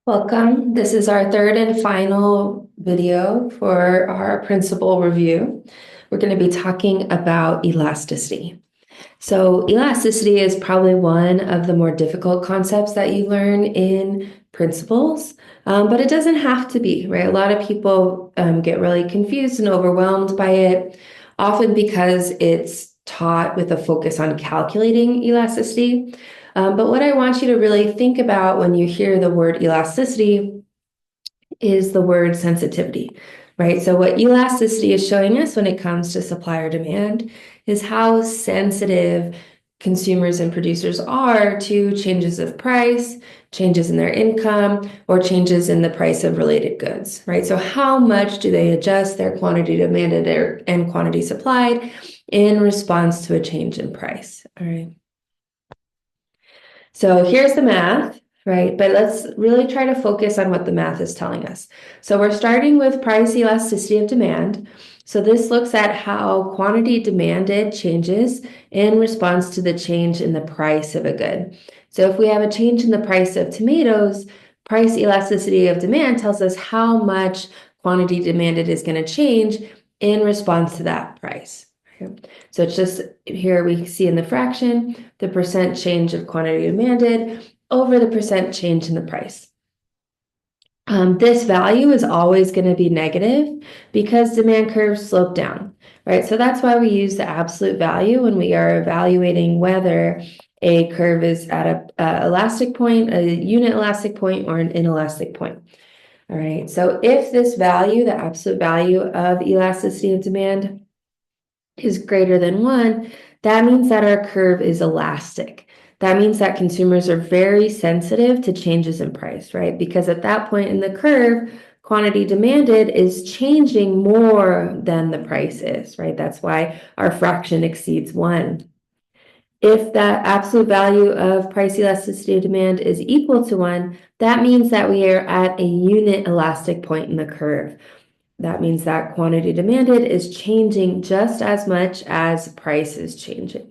Welcome. This is our third and final video for our principal review. We're going to be talking about elasticity. So elasticity is probably one of the more difficult concepts that you learn in principles, but it doesn't have to be, right? A lot of people get really confused and overwhelmed by it, often because it's taught with a focus on calculating elasticity. But what I want you to really think about when you hear the word elasticity is the word sensitivity, right? So what elasticity is showing us when it comes to supply or demand is how sensitive consumers and producers are to changes of price, changes in their income, or changes in the price of related goods, right? So how much do they adjust their quantity demanded and quantity supplied in response to a change in price, all right? So here's the math, right? But let's really try to focus on what the math is telling us. So we're starting with price elasticity of demand. So this looks at how quantity demanded changes in response to the change in the price of a good. So if we have a change in the price of tomatoes, price elasticity of demand tells us how much quantity demanded is going to change in response to that price. So it's just here we see in the fraction the percent change of quantity demanded over the percent change in the price. This value is always going to be negative because demand curves slope down, right? So that's why we use the absolute value when we are evaluating whether a curve is at a elastic point, a unit elastic point, or an inelastic point. All right, so if this value, the absolute value of elasticity of demand, is greater than 1, that means that our curve is elastic. That means that consumers are very sensitive to changes in price, right? Because at that point in the curve, quantity demanded is changing more than the price is, right? That's why our fraction exceeds 1. If that absolute value of price elasticity of demand is equal to 1, that means that we are at a unit elastic point in the curve. That means that quantity demanded is changing just as much as price is changing.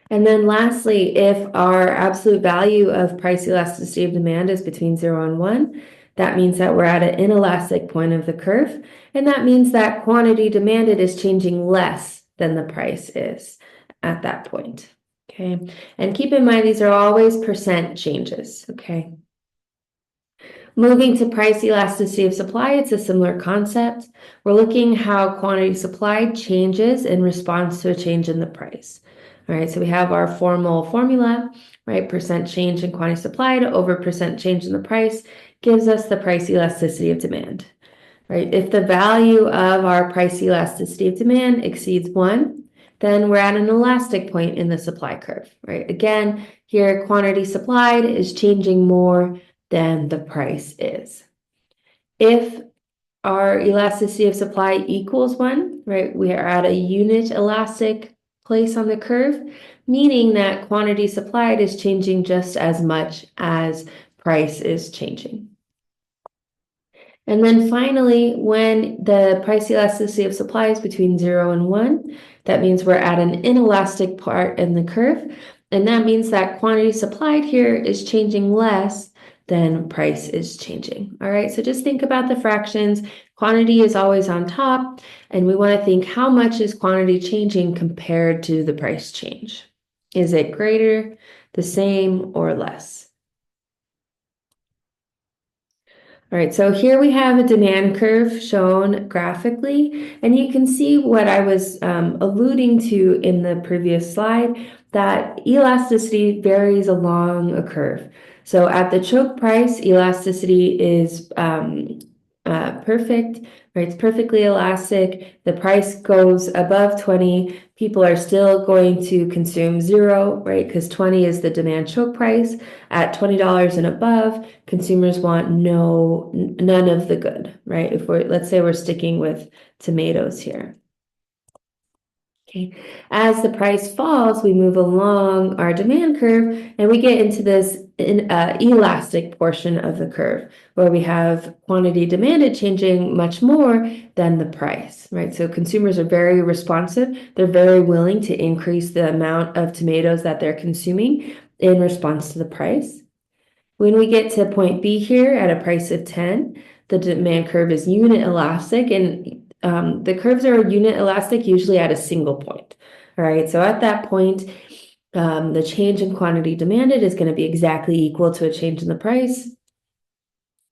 And then lastly, if our absolute value of price elasticity of demand is between 0 and 1, that means that we're at an inelastic point of the curve. And that means that quantity demanded is changing less than the price is at that point. Okay. And keep in mind, these are always percent changes. Okay. Moving to price elasticity of supply, it's a similar concept. We're looking how quantity supplied changes in response to a change in the price. All right, so we have our formal formula, right? Percent change in quantity supplied over percent change in the price gives us the price elasticity of demand, right? If the value of our price elasticity of demand exceeds 1, then we're at an elastic point in the supply curve, right? Again, here quantity supplied is changing more than the price is. If our elasticity of supply equals 1, right, we are at a unit elastic place on the curve, meaning that quantity supplied is changing just as much as price is changing. And then finally, when the price elasticity of supply is between 0 and 1, that means we're at an inelastic part in the curve. And that means that quantity supplied here is changing less than price is changing. All right, so just think about the fractions. Quantity is always on top, and we want to think how much is quantity changing compared to the price change. Is it greater, the same, or less? All right, so here we have a demand curve shown graphically, and you can see what I was alluding to in the previous slide, that elasticity varies along a curve. So at the choke price, elasticity is perfect, right? It's perfectly elastic. The price goes above 20. People are still going to consume 0, right? Because 20 is the demand choke price. At $20 and above, consumers want none of the good, right? If let's say we're sticking with tomatoes here. Okay. As the price falls, we move along our demand curve and we get into this elastic portion of the curve where we have quantity demanded changing much more than the price, right? So consumers are very responsive. They're very willing to increase the amount of tomatoes that they're consuming in response to the price. When we get to point B here at a price of 10, the demand curve is unit elastic, and the curves are unit elastic usually at a single point. All right, so at that point, the change in quantity demanded is going to be exactly equal to a change in the price.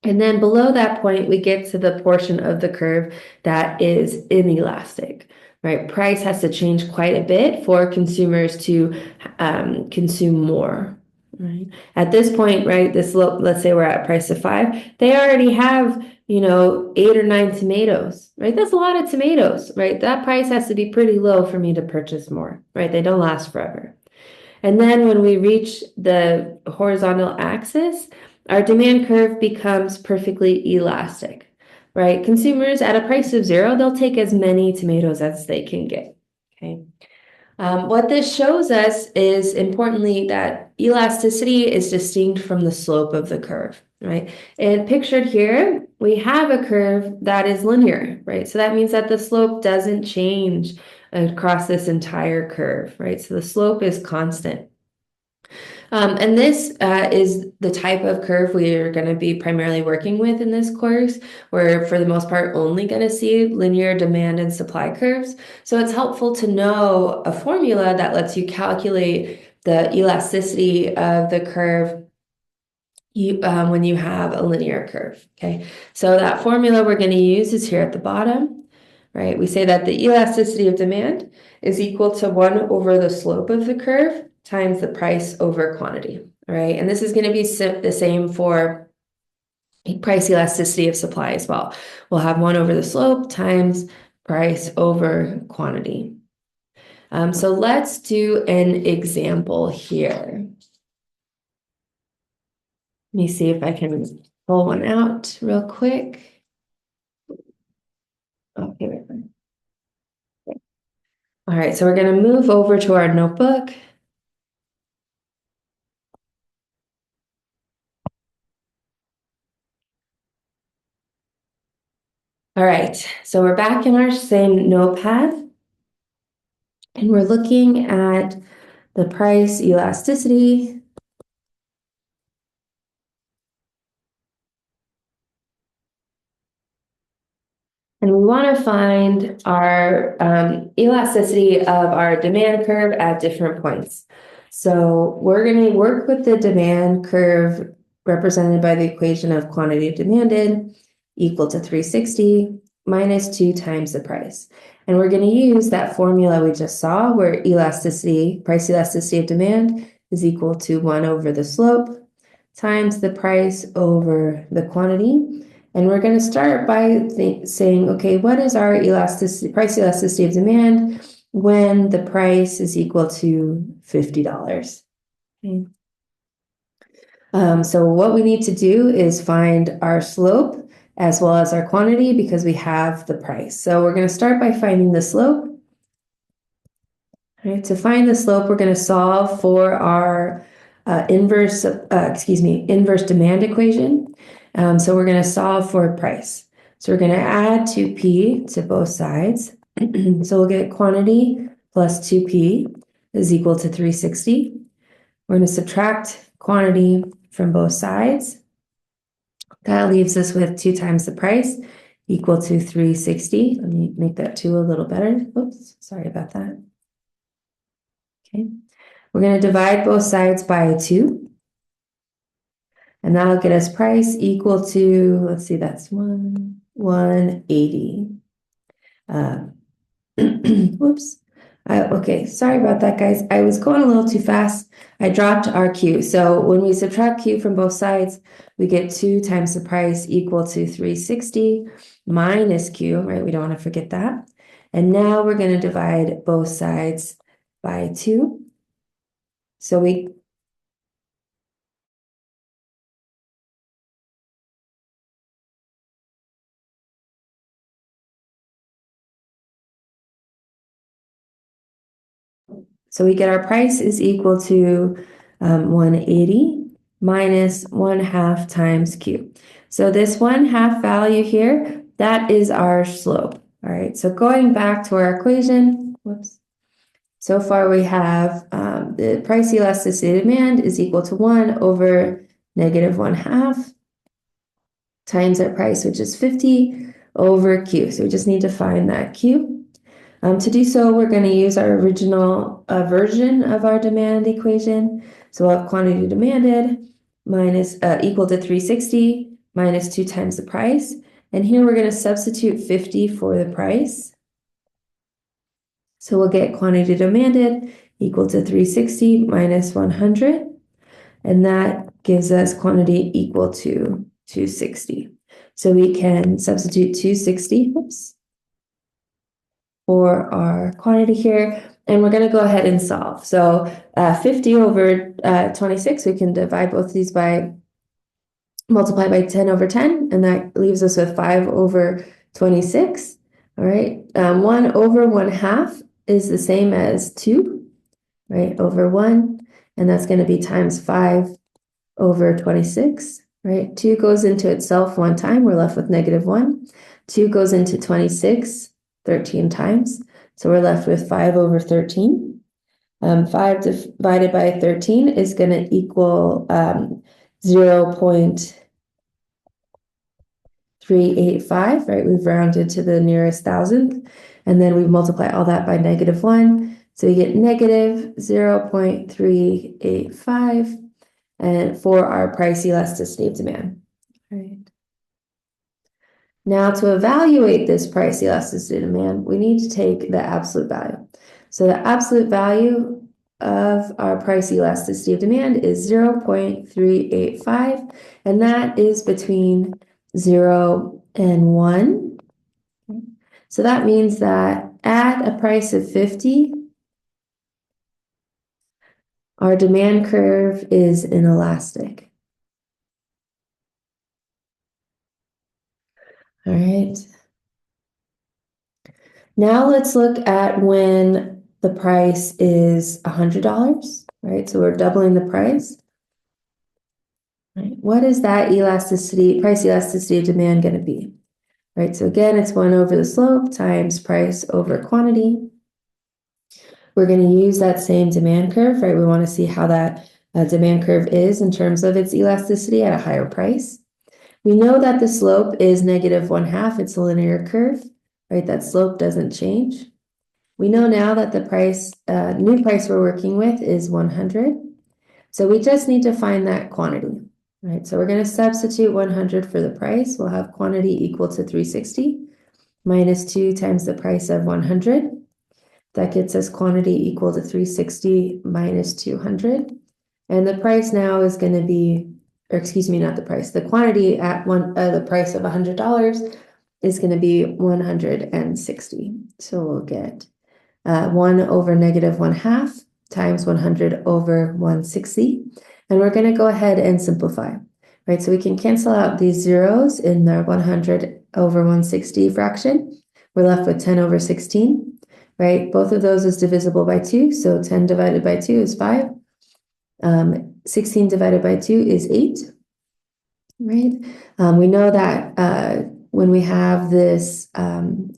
And then below that point, we get to the portion of the curve that is inelastic, right? Price has to change quite a bit for consumers to consume more, right? At this point, right, this look, let's say we're at a price of 5, they already have, 8 or 9 tomatoes, right? That's a lot of tomatoes, right? That price has to be pretty low for me to purchase more, right? They don't last forever. And then when we reach the horizontal axis, our demand curve becomes perfectly elastic, right? Consumers at a price of 0, they'll take as many tomatoes as they can get, okay? What this shows us is importantly that elasticity is distinct from the slope of the curve, right? And pictured here, we have a curve that is linear, right? So that means that the slope doesn't change across this entire curve, right? So the slope is constant. And this is the type of curve we are going to be primarily working with in this course. We're, for the most part, only going to see linear demand and supply curves. So it's helpful to know a formula that lets you calculate the elasticity of the curve when you have a linear curve, okay? So that formula we're going to use is here at the bottom, right? We say that the elasticity of demand is equal to 1 over the slope of the curve times the price over quantity, all right? And this is going to be the same for price elasticity of supply as well. We'll have 1 over the slope times price over quantity. So let's do an example here. Let me see if I can pull one out real quick. Okay. All right, so we're going to move over to our notebook. All right, so we're back in our same notepad, and we're looking at the price elasticity. And we want to find our elasticity of our demand curve at different points. So we're going to work with the demand curve represented by the equation of quantity demanded equal to 360 minus 2 times the price. And we're going to use that formula we just saw where price elasticity of demand is equal to 1 over the slope times the price over the quantity. And we're going to start by saying, okay, what is our price elasticity of demand when the price is equal to $50? Okay. So what we need to do is find our slope as well as our quantity because we have the price. So we're going to start by finding the slope. All right, to find the slope, we're going to solve for our inverse demand equation. So we're going to solve for price. So we're going to add 2p to both sides. So we'll get quantity plus 2p is equal to 360. We're going to subtract quantity from both sides. That leaves us with 2 times the price equal to 360. Let me make that 2 a little better. Oops, sorry about that. Okay, we're going to divide both sides by 2. And that'll get us price equal to, let's see, that's 180. Whoops. Okay, sorry about that, guys. I was going a little too fast. I dropped our Q. So when we subtract Q from both sides, we get 2 times the price equal to 360 minus Q, right? We don't want to forget that. And now we're going to divide both sides by 2. So we get our price is equal to 180 minus 1/2 times Q. So this 1/2 value here, that is our slope. All right, so going back to our equation, whoops. So far we have the price elasticity of demand is equal to 1 over negative 1/2 times our price, which is 50 over Q. So we just need to find that Q. To do so, we're going to use our original version of our demand equation. So we'll have quantity demanded minus equal to 360 minus 2 times the price. And here we're going to substitute 50 for the price. So we'll get quantity demanded equal to 360 minus 100. And that gives us quantity equal to 260. So we can substitute 260, for our quantity here, and we're going to go ahead and solve. So 50 over 26, we can divide both these by, multiply by 10 over 10, and that leaves us with 5 over 26. All right, 1 over 1/2 is the same as 2, right, over 1, and that's going to be times 5 over 26, right? 2 goes into itself 1 time, we're left with negative 1. 2 goes into 26 13 times, so we're left with 5 over 13. 5 divided by 13 is going to equal 0.385, right? We've rounded to the nearest thousandth, and then we multiply all that by negative 1, so you get negative 0.385 and for our price elasticity of demand. All right. Now, to evaluate this price elasticity of demand, we need to take the absolute value. So the absolute value of our price elasticity of demand is 0.385, and that is between 0 and 1. So that means that at a price of 50, our demand curve is inelastic. All right. Now let's look at when the price is $100, right? So we're doubling the price. Right? What is that elasticity, price elasticity of demand going to be? Right, so again, it's 1 over the slope times price over quantity. We're going to use that same demand curve, right? We want to see how that demand curve is in terms of its elasticity at a higher price. We know that the slope is negative 1/2. It's a linear curve, right? That slope doesn't change. We know now that the price, new price we're working with is 100. So we just need to find that quantity, right? So we're going to substitute 100 for the price. We'll have quantity equal to 360 minus 2 times the price of 100. That gets us quantity equal to 360 minus 200. And the price now is going to be, or excuse me, not the price, the quantity at the price of $100 is going to be 160. So we'll get 1 over negative 1/2 times 100 over 160. And we're going to go ahead and simplify, right? So we can cancel out these zeros in the 100 over 160 fraction. We're left with 10 over 16, right? Both of those is divisible by 2. So 10 divided by 2 is 5. 16 divided by 2 is 8, right? We know that when we have this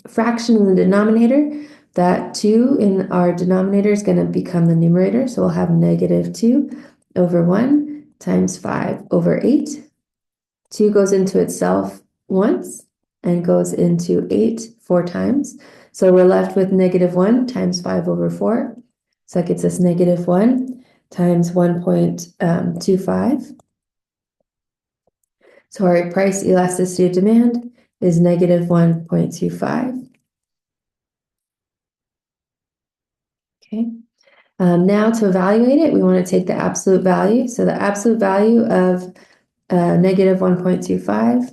fraction in the denominator, that 2 in our denominator is going to become the numerator. So we'll have negative 2 over 1 times 5 over 8. 2 goes into itself once and goes into 8 4 times. So we're left with negative 1 times 5 over 4. So that gets us negative 1 times 1.25. So our price elasticity of demand is negative 1.25. Okay. Now to evaluate it, we want to take the absolute value. So the absolute value of negative 1.25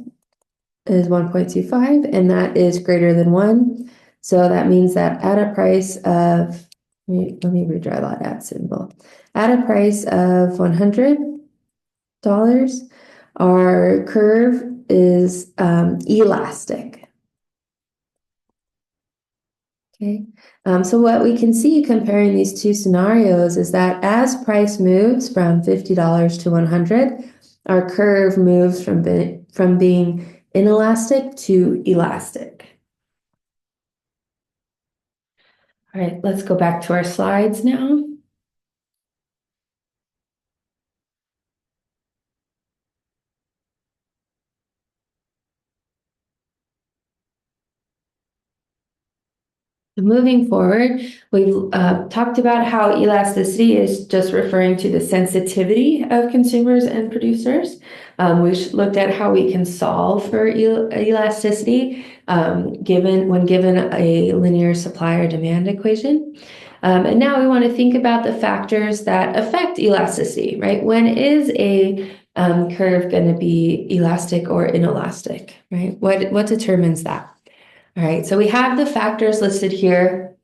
is 1.25, and that is greater than 1. So that means that at a price of, let me redraw that at symbol. At a price of $100, our curve is elastic. Okay, so what we can see comparing these two scenarios is that as price moves from $50 to 100, our curve moves from being inelastic to elastic. All right, let's go back to our slides now. Moving forward, we've talked about how elasticity is just referring to the sensitivity of consumers and producers. We looked at how we can solve for elasticity when given a linear supply or demand equation. And now we want to think about the factors that affect elasticity, right? When is a curve going to be elastic or inelastic, right? What determines that? All right, so we have the factors listed here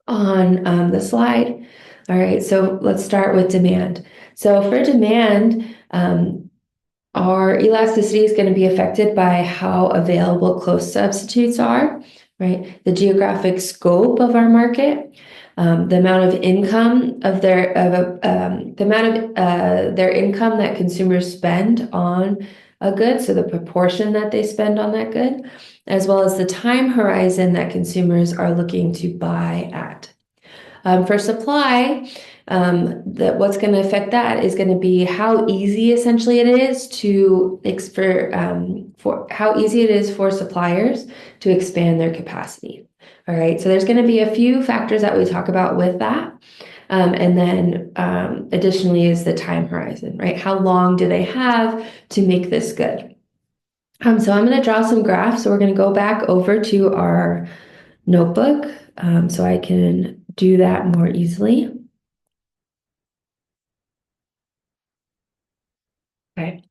on the slide. All right, so let's start with demand. So for demand, our elasticity is going to be affected by how available close substitutes are, right? The geographic scope of our market, the amount of income their income that consumers spend on a good, so the proportion that they spend on that good, as well as the time horizon that consumers are looking to buy at. For supply, what's going to affect that is going to be how easy essentially it is for suppliers to expand their capacity. All right, so there's going to be a few factors that we talk about with that. And then additionally is the time horizon, right? How long do they have to make this good? So I'm going to draw some graphs. So we're going to go back over to our notebook so I can do that more easily. Okay,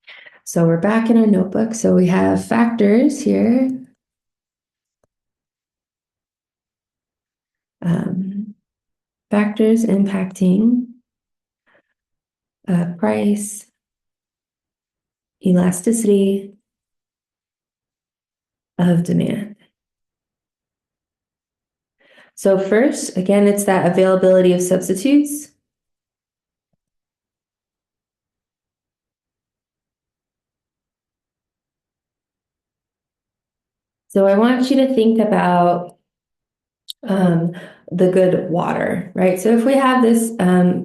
so we're back in our notebook. So we have factors here. Factors impacting price, elasticity of demand. So first, again, it's that availability of substitutes. So I want you to think about the good water, right? So if we have this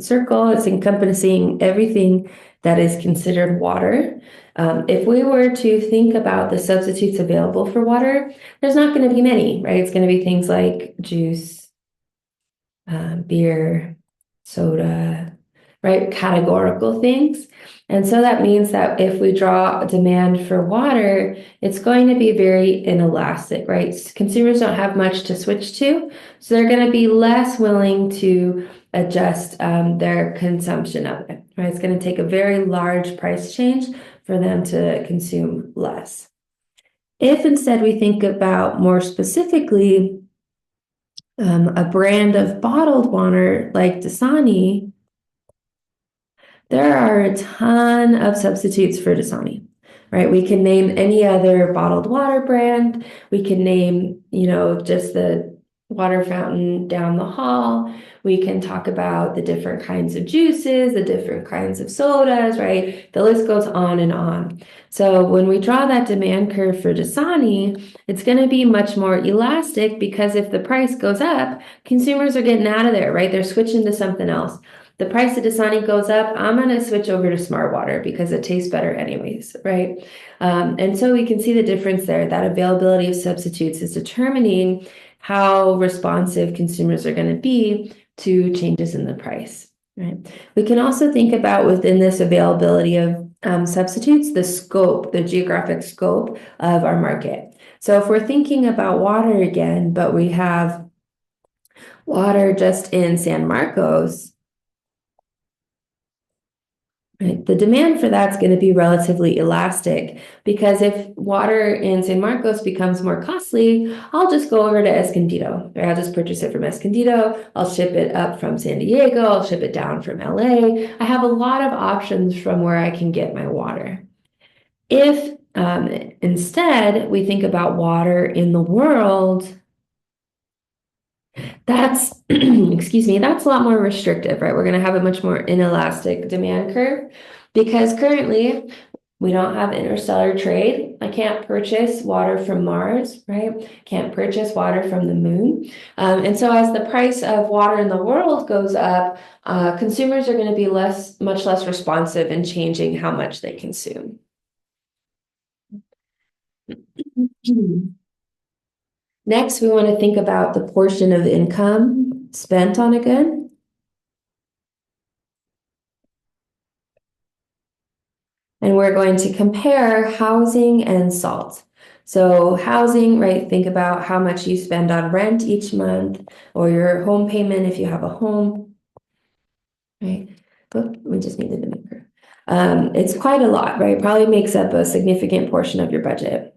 circle, it's encompassing everything that is considered water. If we were to think about the substitutes available for water, there's not going to be many, right? It's going to be things like juice, beer, soda, right? Categorical things. And so that means that if we draw a demand for water, it's going to be very inelastic, right? Consumers don't have much to switch to, so they're going to be less willing to adjust their consumption of it, right? It's going to take a very large price change for them to consume less. If instead we think about more specifically a brand of bottled water like Dasani, there are a ton of substitutes for Dasani, right? We can name any other bottled water brand. We can name, just the water fountain down the hall. We can talk about the different kinds of juices, the different kinds of sodas, right? The list goes on and on. So when we draw that demand curve for Dasani, it's going to be much more elastic because if the price goes up, consumers are getting out of there, right? They're switching to something else. The price of Dasani goes up, I'm going to switch over to Smart Water because it tastes better anyways, right? And so we can see the difference there. That availability of substitutes is determining how responsive consumers are going to be to changes in the price, right? We can also think about within this availability of substitutes, the scope, the geographic scope of our market. So if we're thinking about water again, but we have water just in San Marcos, right, the demand for that's going to be relatively elastic because if water in San Marcos becomes more costly, I'll just go over to Escondido, or I'll just purchase it from Escondido. I'll ship it up from San Diego. I'll ship it down from LA. I have a lot of options from where I can get my water. If instead we think about water in the world, that's, excuse me, that's a lot more restrictive, right? We're going to have a much more inelastic demand curve because currently we don't have interstellar trade. I can't purchase water from Mars, right? Can't purchase water from the moon. And so as the price of water in the world goes up, consumers are going to be much less responsive in changing how much they consume. Next, we want to think about the portion of income spent on a good. And we're going to compare housing and salt. So housing, right, think about how much you spend on rent each month or your home payment if you have a home, right? But we just needed a number. It's quite a lot, right? Probably makes up a significant portion of your budget.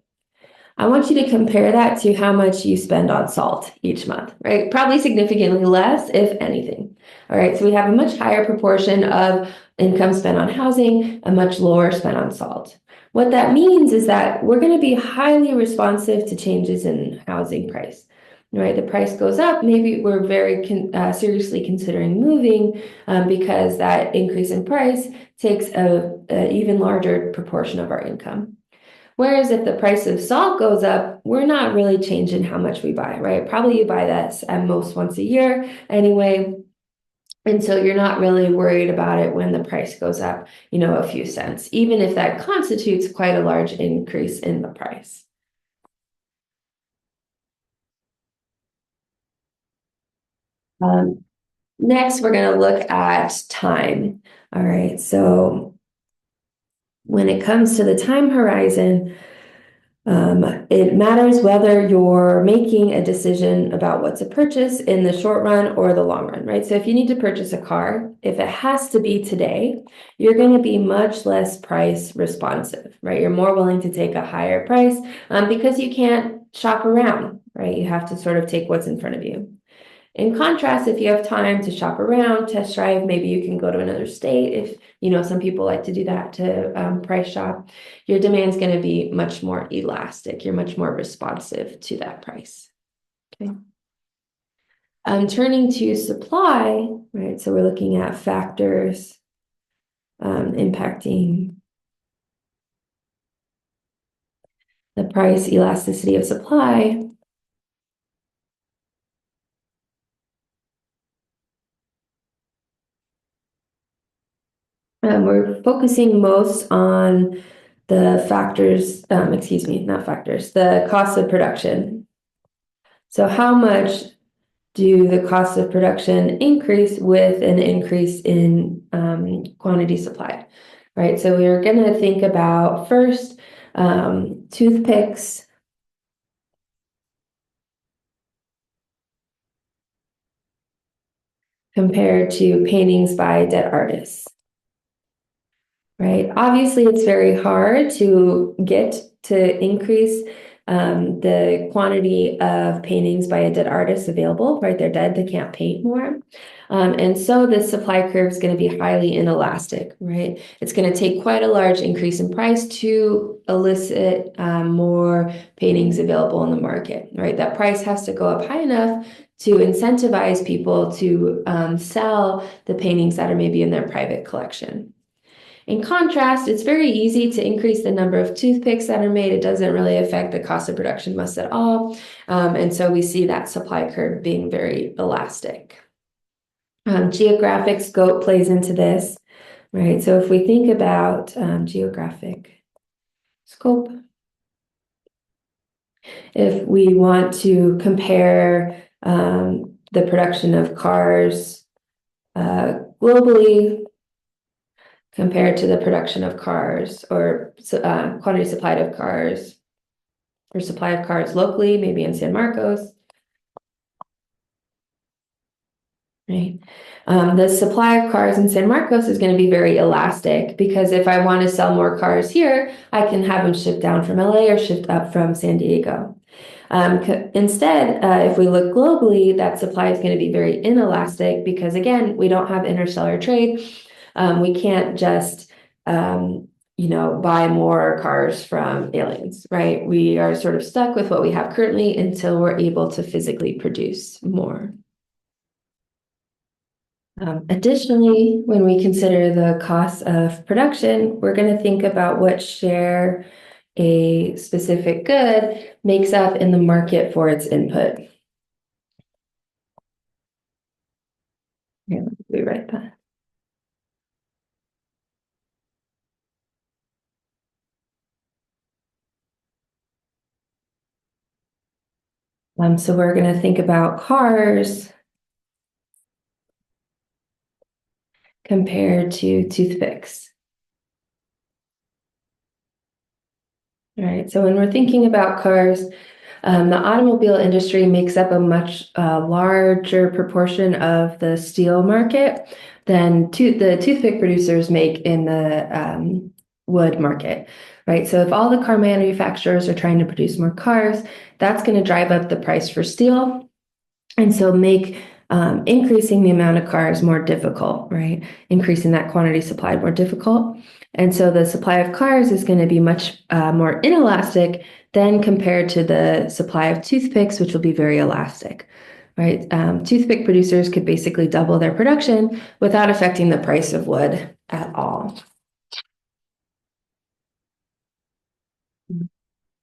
I want you to compare that to how much you spend on salt each month, right? Probably significantly less, if anything. All right, so we have a much higher proportion of income spent on housing, a much lower spent on salt. What that means is that we're going to be highly responsive to changes in housing price, right? The price goes up, maybe we're very seriously considering moving because that increase in price takes a even larger proportion of our income. Whereas if the price of salt goes up, we're not really changing how much we buy, right? Probably you buy that at most once a year anyway. And so you're not really worried about it when the price goes up, a few cents, even if that constitutes quite a large increase in the price. Next, we're going to look at time. All right, so when it comes to the time horizon, it matters whether you're making a decision about what to purchase in the short run or the long run, right? So if you need to purchase a car, if it has to be today, you're going to be much less price responsive, right? You're more willing to take a higher price because you can't shop around, right? You have to sort of take what's in front of you. In contrast, if you have time to shop around, test drive, maybe you can go to another state. If, some people like to do that to price shop, your demand's going to be much more elastic. You're much more responsive to that price. Okay. Turning to supply, right? So we're looking at factors impacting the price elasticity of supply. We're focusing most on the factors, not factors, the cost of production. So how much do the costs of production increase with an increase in quantity supplied, right? So we're going to think about first toothpicks compared to paintings by dead artists. Right. Obviously, it's very hard to get to increase the quantity of paintings by a dead artist available, right? They're dead, they can't paint more. And so the supply curve is going to be highly inelastic, right? It's going to take quite a large increase in price to elicit more paintings available in the market, right? That price has to go up high enough to incentivize people to sell the paintings that are maybe in their private collection. In contrast, it's very easy to increase the number of toothpicks that are made. It doesn't really affect the cost of production much at all. And so we see that supply curve being very elastic. Geographic scope plays into this, right? So if we think about geographic scope, if we want to compare the production of cars globally compared to the production of cars or quantity supplied of cars or supply of cars locally, maybe in San Marcos, right? The supply of cars in San Marcos is going to be very elastic because if I want to sell more cars here, I can have them shipped down from LA or shipped up from San Diego. Instead, if we look globally, that supply is going to be very inelastic because, again, we don't have interstellar trade. We can't just, buy more cars from aliens, right? We are sort of stuck with what we have currently until we're able to physically produce more. Additionally, when we consider the cost of production, we're going to think about what share a specific good makes up in the market for its input. Here, let me rewrite that. So we're going to think about cars compared to toothpicks. All right, so when we're thinking about cars, the automobile industry makes up a much larger proportion of the steel market than the toothpick producers make in the wood market, right? So if all the car manufacturers are trying to produce more cars, that's going to drive up the price for steel, and so make increasing the amount of cars more difficult, right? Increasing that quantity supplied more difficult. And so the supply of cars is going to be much more inelastic than compared to the supply of toothpicks, which will be very elastic, right? Toothpick producers could basically double their production without affecting the price of wood at all.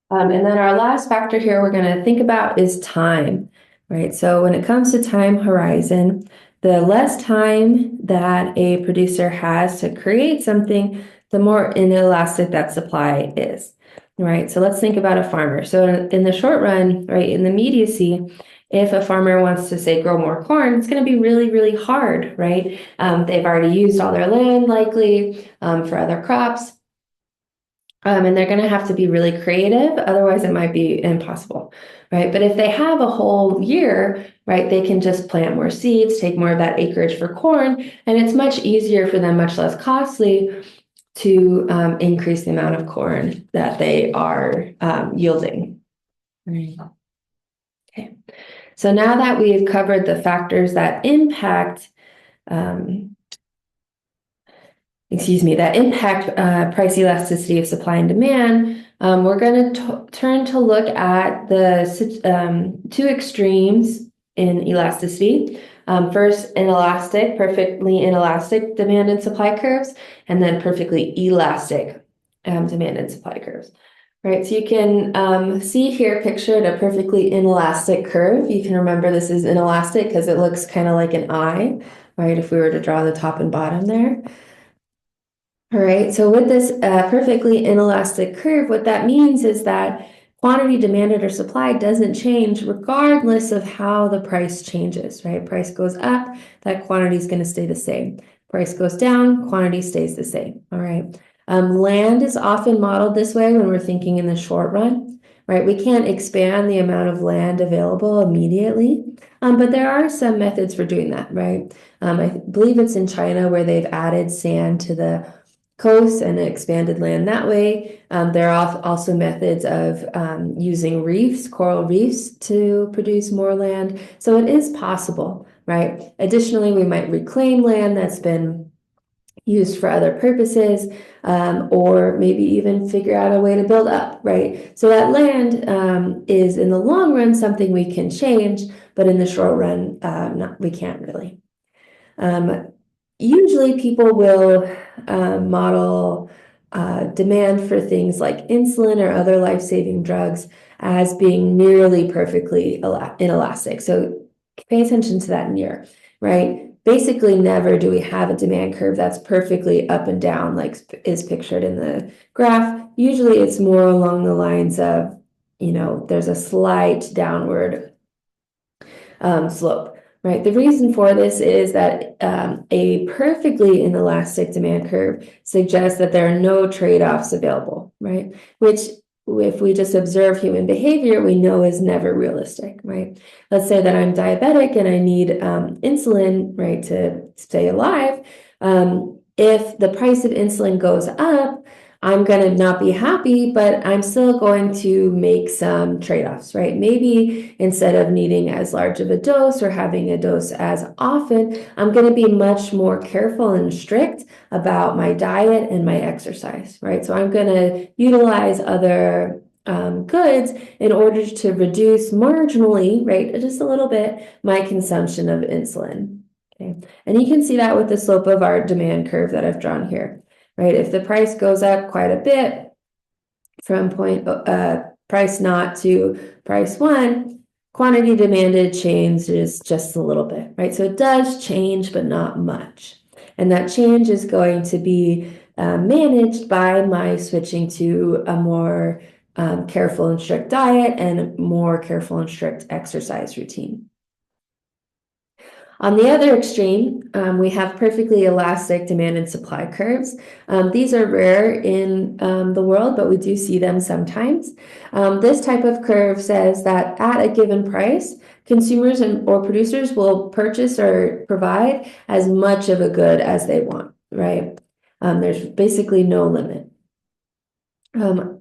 And then our last factor here we're going to think about is time, right? So when it comes to time horizon, the less time that a producer has to create something, the more inelastic that supply is, right? So let's think about a farmer. So in the short run, right, in the immediacy, if a farmer wants to, say, grow more corn, it's going to be really, really hard, right? They've already used all their land likely for other crops. And they're going to have to be really creative, otherwise it might be impossible, right? But if they have a whole year, right, they can just plant more seeds, take more of that acreage for corn, and it's much easier for them, much less costly, to increase the amount of corn that they are yielding. Right. Okay. So now that we've covered the factors that impact price elasticity of supply and demand, we're going to turn to look at the two extremes in elasticity. First, perfectly inelastic demand and supply curves, and then perfectly elastic demand and supply curves. Right, so you can see here pictured a perfectly inelastic curve. You can remember this is inelastic because it looks kind of like an eye, right, if we were to draw the top and bottom there. All right, so with this perfectly inelastic curve, what that means is that quantity demanded or supplied doesn't change regardless of how the price changes, right? Price goes up, that quantity is going to stay the same. Price goes down, quantity stays the same, all right? Land is often modeled this way when we're thinking in the short run, right? We can't expand the amount of land available immediately, but there are some methods for doing that, right? I believe it's in China where they've added sand to the coast and expanded land that way. There are also methods of using reefs, coral reefs, to produce more land. So it is possible, right? Additionally, we might reclaim land that's been used for other purposes, or maybe even figure out a way to build up, right? So that land is in the long run something we can change, but in the short run, we can't really. Usually people will model demand for things like insulin or other life-saving drugs as being nearly perfectly inelastic. So pay attention to that near, right? Basically, never do we have a demand curve that's perfectly up and down like is pictured in the graph. Usually it's more along the lines of, there's a slight downward slope. Right. The reason for this is that a perfectly inelastic demand curve suggests that there are no trade-offs available, right? Which, if we just observe human behavior, we know is never realistic, right? Let's say that I'm diabetic and I need insulin, right, to stay alive. If the price of insulin goes up, I'm going to not be happy, but I'm still going to make some trade-offs, right? Maybe instead of needing as large of a dose or having a dose as often, I'm going to be much more careful and strict about my diet and my exercise, right? So I'm going to utilize other goods in order to reduce marginally, right, just a little bit, my consumption of insulin. Okay, and you can see that with the slope of our demand curve that I've drawn here. Right, if the price goes up quite a bit from price naught to price one, quantity demanded changes just a little bit, right? So it does change, but not much. And that change is going to be managed by my switching to a more careful and strict diet and more careful and strict exercise routine. On the other extreme, we have perfectly elastic demand and supply curves. These are rare in the world, but we do see them sometimes. This type of curve says that at a given price, consumers or producers will purchase or provide as much of a good as they want, right? There's basically no limit.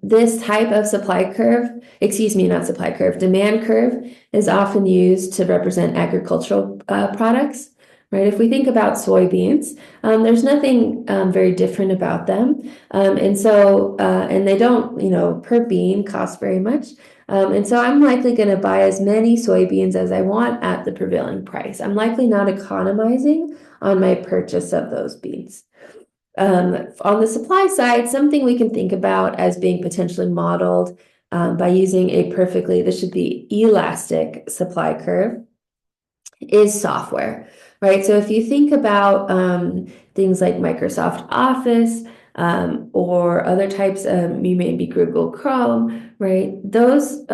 This type of supply curve, not supply curve, demand curve is often used to represent agricultural products, right? If we think about soybeans, there's nothing very different about them. And they don't, per bean cost very much. And so I'm likely going to buy as many soybeans as I want at the prevailing price. I'm likely not economizing on my purchase of those beans. On the supply side, something we can think about as being potentially modeled by using this should be elastic supply curve, is software, right? So if you think about things like Microsoft Office or other types of, maybe Google Chrome, right? Those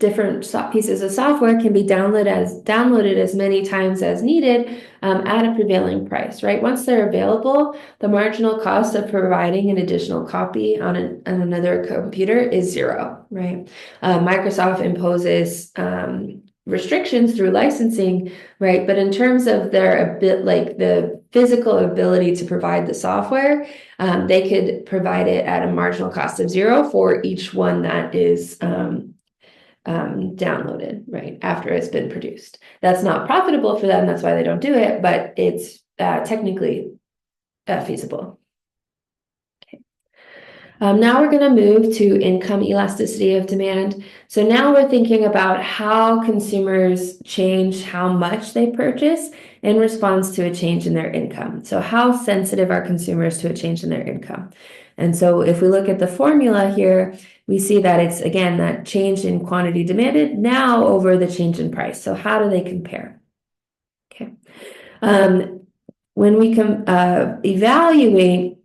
different pieces of software can be downloaded as many times as needed at a prevailing price, right? Once they're available, the marginal cost of providing an additional copy on another computer is zero, right? Microsoft imposes restrictions through licensing, right? But in terms of the physical ability to provide the software, they could provide it at a marginal cost of zero for each one that is downloaded, right, after it's been produced. That's not profitable for them. That's why they don't do it, but it's technically feasible. Okay. Now we're going to move to income elasticity of demand. So now we're thinking about how consumers change how much they purchase in response to a change in their income. So how sensitive are consumers to a change in their income? And so if we look at the formula here, we see that it's, again, that change in quantity demanded now over the change in price. So how do they compare? Okay. When we evaluate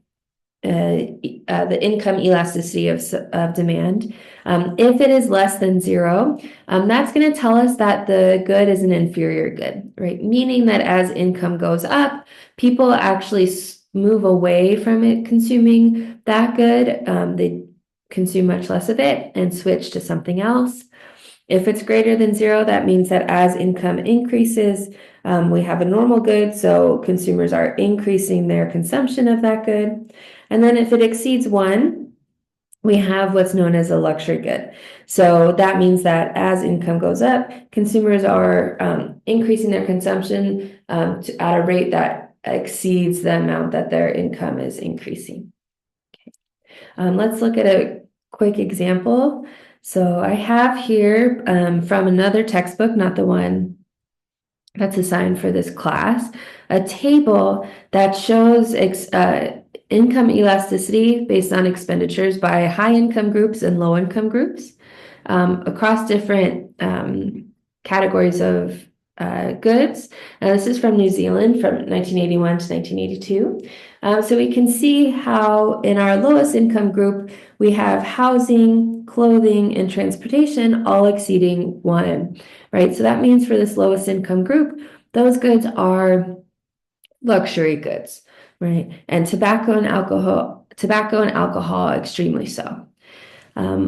the income elasticity of demand, if it is less than zero, that's going to tell us that the good is an inferior good, right? Meaning that as income goes up, people actually move away from it consuming that good. They consume much less of it and switch to something else. If it's greater than zero, that means that as income increases, we have a normal good, so consumers are increasing their consumption of that good. And then if it exceeds one, we have what's known as a luxury good. So that means that as income goes up, consumers are increasing their consumption at a rate that exceeds the amount that their income is increasing. Okay. Let's look at a quick example. So I have here from another textbook, not the one that's assigned for this class, a table that shows income elasticity based on expenditures by high income groups and low income groups across different categories of goods. This is from New Zealand from 1981 to 1982. So we can see how in our lowest income group, we have housing, clothing, and transportation all exceeding one, right? So that means for this lowest income group, those goods are luxury goods, right? And tobacco and alcohol extremely so.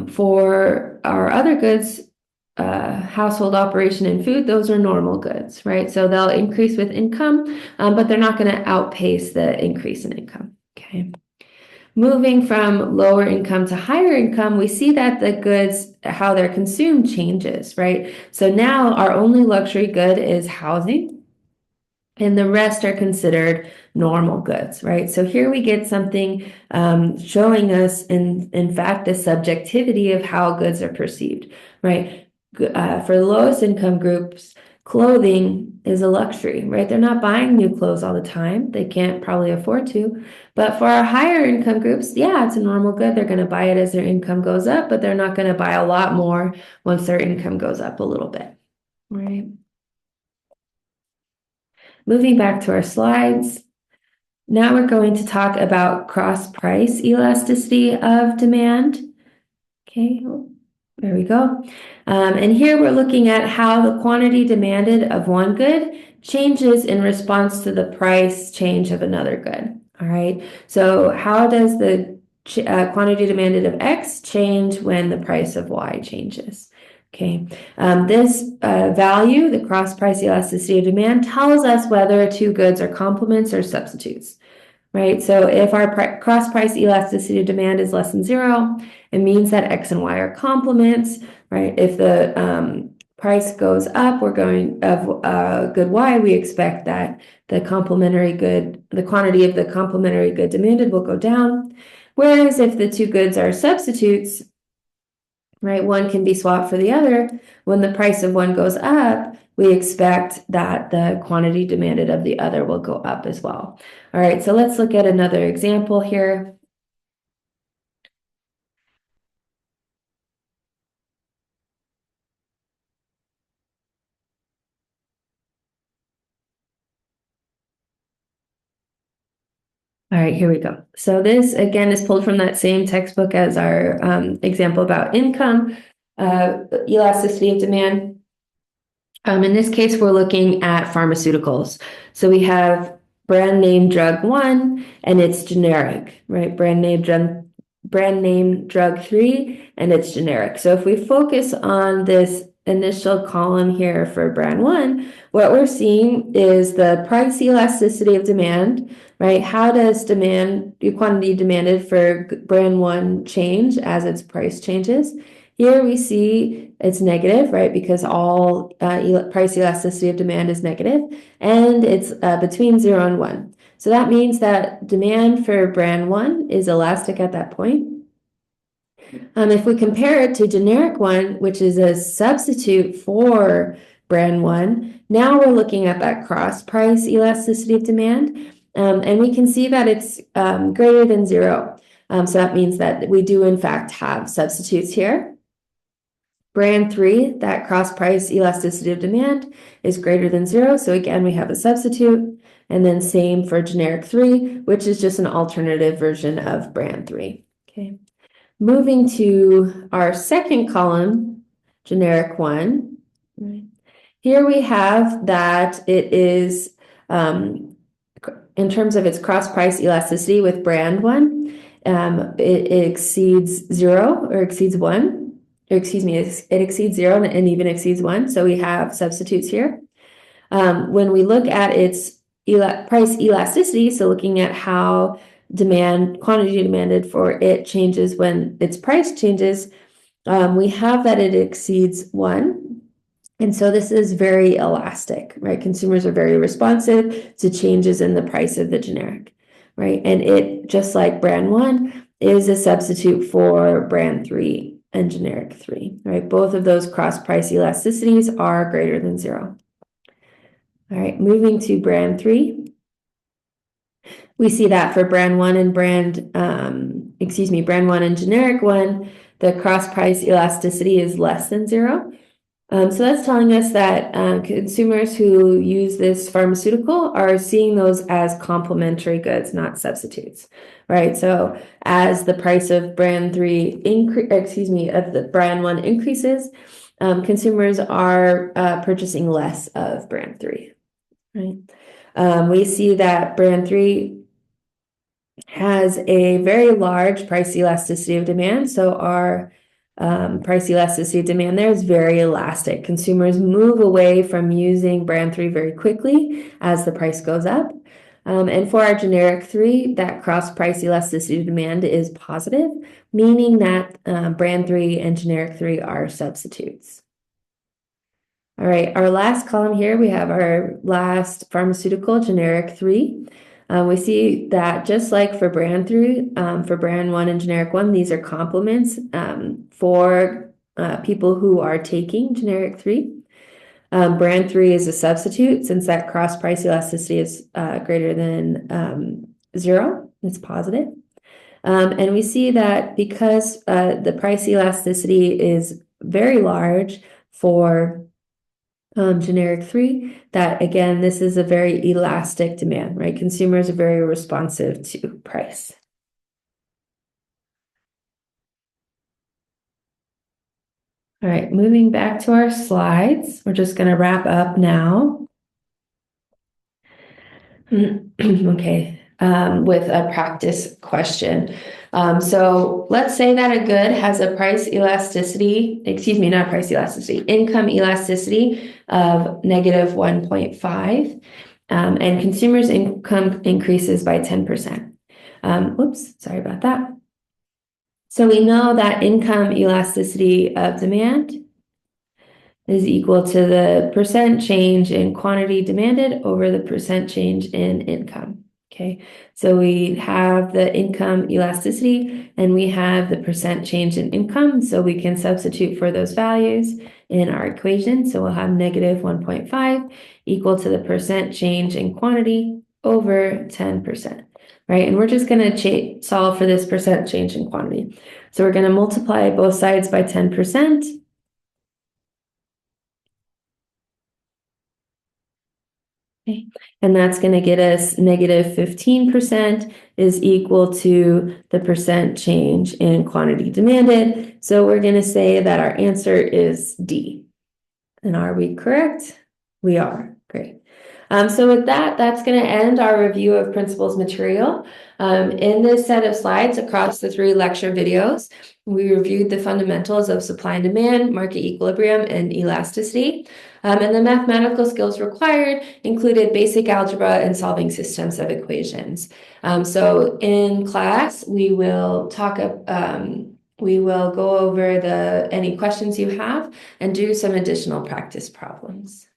For our other goods, household operation and food, those are normal goods, right? So they'll increase with income, but they're not going to outpace the increase in income, okay? Moving from lower income to higher income, we see that the goods, how they're consumed changes, right? So now our only luxury good is housing, and the rest are considered normal goods, right? So here we get something showing us, in fact, the subjectivity of how goods are perceived, right? For the lowest income groups, clothing is a luxury, right? They're not buying new clothes all the time. They can't probably afford to. But for our higher income groups, yeah, it's a normal good. They're going to buy it as their income goes up, but they're not going to buy a lot more once their income goes up a little bit, right? Moving back to our slides. Now we're going to talk about cross-price elasticity of demand. Okay, there we go. And here we're looking at how the quantity demanded of one good changes in response to the price change of another good. All right, so how does the quantity demanded of X change when the price of Y changes? Okay, this value, the cross price elasticity of demand, tells us whether two goods are complements or substitutes. Right, so if our cross price elasticity of demand is less than 0, it means that X and Y are complements, right? If the price goes up, we're going of good Y, we expect that the complementary good, the quantity of the complementary good demanded will go down. Whereas if the two goods are substitutes, right, one can be swapped for the other, when the price of one goes up, we expect that the quantity demanded of the other will go up as well. All right, so let's look at another example here. All right, here we go. So this again is pulled from that same textbook as our example about income, elasticity of demand. In this case, we're looking at pharmaceuticals. So we have brand name drug 1 and it's generic, right? Brand name drug 3 and it's generic. So if we focus on this initial column here for brand 1, what we're seeing is the price elasticity of demand, right? How does the quantity demanded for brand 1 change as its price changes? Here we see it's negative, right? Because all price elasticity of demand is negative, and it's between 0 and 1. So that means that demand for brand 1 is elastic at that point. If we compare it to generic 1, which is a substitute for brand 1, now we're looking at that cross price elasticity of demand, and we can see that it's greater than 0. So that means that we do in fact have substitutes here. Brand 3, that cross price elasticity of demand is greater than 0. So again, we have a substitute. And then same for generic 3, which is just an alternative version of brand 3. Okay. Moving to our second column, generic 1. Right. Here we have that it is, in terms of its cross price elasticity with brand 1, it exceeds 0 or exceeds 1. Excuse me, it exceeds 0 and even exceeds 1. So we have substitutes here. When we look at its price elasticity, so looking at how quantity demanded for it changes when its price changes, we have that it exceeds 1. And so this is very elastic, right? Consumers are very responsive to changes in the price of the generic, right? And it, just like brand 1, is a substitute for brand 3 and generic 3, right? Both of those cross price elasticities are greater than 0. All right, moving to brand 3. We see that for brand 1 and brand 1 and generic 1, the cross price elasticity is less than 0. So that's telling us that consumers who use this pharmaceutical are seeing those as complementary goods, not substitutes, right? So as the price of brand 3 of the brand 1 increases, consumers are purchasing less of brand 3, right? We see that brand 3 has a very large price elasticity of demand. So our price elasticity of demand there is very elastic. Consumers move away from using brand 3 very quickly as the price goes up. And for our generic 3, that cross price elasticity of demand is positive, meaning that brand 3 and generic 3 are substitutes. All right, our last column here, we have our last pharmaceutical, generic 3. We see that just like for brand 3, for brand 1 and generic 1, these are complements for people who are taking generic 3. Brand 3 is a substitute since that cross price elasticity is greater than 0. It's positive. And we see that because the price elasticity is very large for generic 3, that again, this is a very elastic demand, right? Consumers are very responsive to price. All right, moving back to our slides. We're just going to wrap up now. Okay, with a practice question. So let's say that a good has a price elasticity, excuse me, not price elasticity, income elasticity of negative 1.5, and consumers' income increases by 10%. Oops, sorry about that. So we know that income elasticity of demand is equal to the percent change in quantity demanded over the percent change in income. Okay, so we have the income elasticity and we have the percent change in income. So we can substitute for those values in our equation. So we'll have negative 1.5 equal to the percent change in quantity over 10%. Right, and we're just going to solve for this percent change in quantity. So we're going to multiply both sides by 10%. Okay. And that's going to get us negative 15% is equal to the percent change in quantity demanded. So we're going to say that our answer is D. And are we correct? We are. Great. So with that, that's going to end our review of principles material. In this set of slides across the 3 lecture videos, we reviewed the fundamentals of supply and demand, market equilibrium, and elasticity. And the mathematical skills required included basic algebra and solving systems of equations. So in class, we will go over any questions you have and do some additional practice problems.